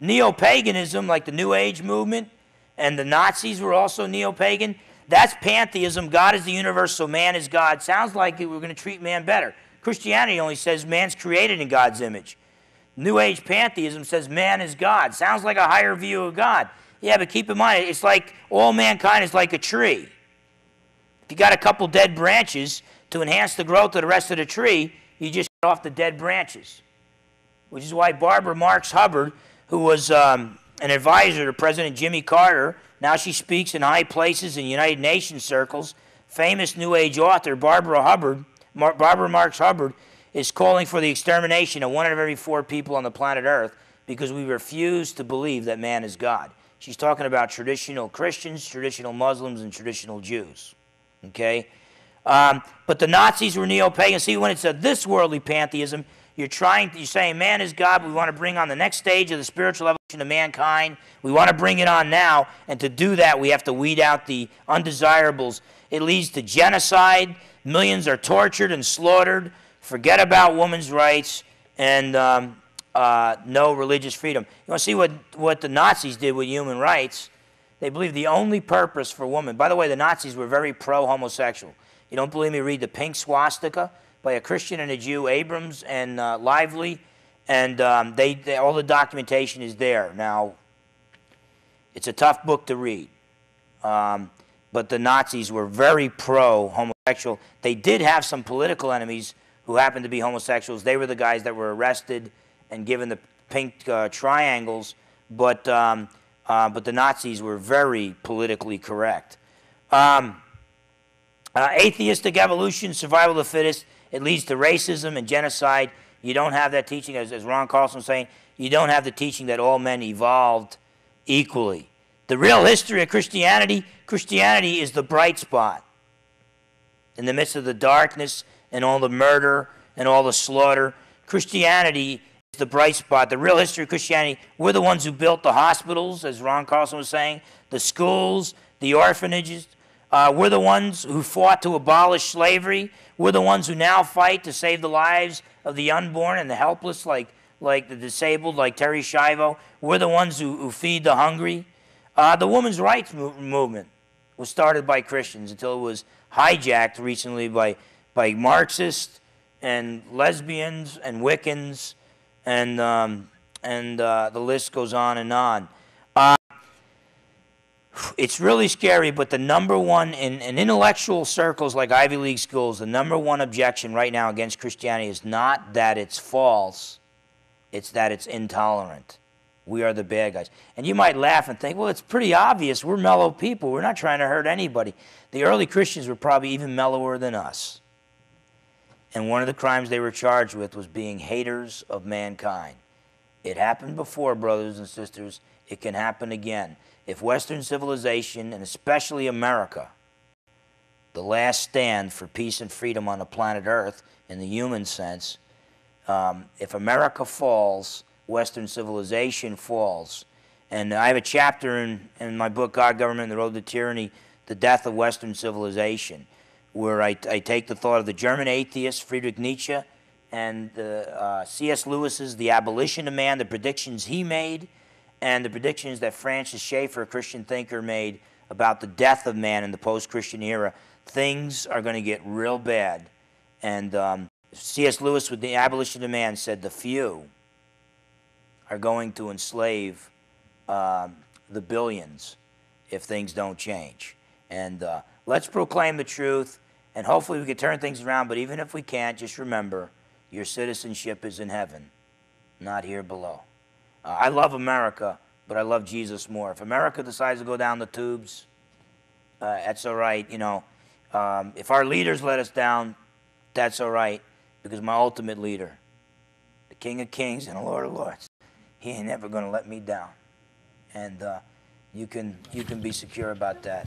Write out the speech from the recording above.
Neo-paganism, like the New Age movement, and the Nazis were also neo-pagan. That's pantheism. God is the universe, so man is God. Sounds like we're going to treat man better. Christianity only says man's created in God's image. New Age pantheism says man is God. Sounds like a higher view of God. Yeah, but keep in mind, it's like all mankind is like a tree. If you got a couple dead branches, to enhance the growth of the rest of the tree, you just cut off the dead branches. Which is why Barbara Marx Hubbard, who was an advisor to President Jimmy Carter, now she speaks in high places in United Nations circles, famous New Age author Barbara Marx Hubbard is calling for the extermination of 1 out of every 4 people on the planet Earth because we refuse to believe that man is God. She's talking about traditional Christians, traditional Muslims, and traditional Jews. Okay? But the Nazis were neo-pagan. See, when it's this worldly pantheism, you're saying man is God. We want to bring on the next stage of the spiritual evolution of mankind. We want to bring it on now. And to do that, we have to weed out the undesirables. It leads to genocide. Millions are tortured and slaughtered. Forget about women's rights and no religious freedom. You want to see what the Nazis did with human rights? They believed the only purpose for women. By the way, the Nazis were very pro-homosexual. You don't believe me? Read The Pink Swastika by a Christian and a Jew, Abrams and Lively, and all the documentation is there. Now, it's a tough book to read, but the Nazis were very pro-homosexual. They did have some political enemies who happened to be homosexuals. They were the guys that were arrested and given the pink triangles, but the Nazis were very politically correct. Atheistic evolution, survival of the fittest, it leads to racism and genocide. You don't have that teaching, as Ron Carlson was saying, you don't have the teaching that all men evolved equally. The real history of Christianity, Christianity is the bright spot in the midst of the darkness and all the murder and all the slaughter. Christianity is the bright spot. The real history of Christianity, we're the ones who built the hospitals, as Ron Carlson was saying, the schools, the orphanages. We're the ones who fought to abolish slavery. We're the ones who now fight to save the lives of the unborn and the helpless, like the disabled, like Terry Schiavo. We're the ones who feed the hungry. The women's rights movement was started by Christians until it was hijacked recently by Marxists and lesbians and Wiccans, and the list goes on and on. It's really scary, but the number one, in intellectual circles like Ivy League schools, the number one objection right now against Christianity is not that it's false, it's that it's intolerant. We are the bad guys. And you might laugh and think, well, it's pretty obvious. We're mellow people. We're not trying to hurt anybody. The early Christians were probably even mellower than us. And one of the crimes they were charged with was being haters of mankind. It happened before, brothers and sisters. It can happen again. If Western civilization, and especially America, the last stand for peace and freedom on the planet Earth in the human sense, if America falls, Western civilization falls. And I have a chapter in my book, God, Government, and the Road to Tyranny, The Death of Western Civilization, where I take the thought of the German atheist Friedrich Nietzsche and C.S. Lewis's The Abolition of Man, the predictions he made, and the predictions that Francis Schaeffer, a Christian thinker, made about the death of man in the post-Christian era. Things are going to get real bad. And C.S. Lewis, with The Abolition of Man, said the few are going to enslave the billions if things don't change. And let's proclaim the truth, and hopefully we can turn things around. But even if we can't, just remember, your citizenship is in heaven, not here below. I love America, but I love Jesus more. If America decides to go down the tubes, that's all right. You know, if our leaders let us down, that's all right, because my ultimate leader, the King of Kings and the Lord of Lords, he ain't never going to let me down. And you can be secure about that.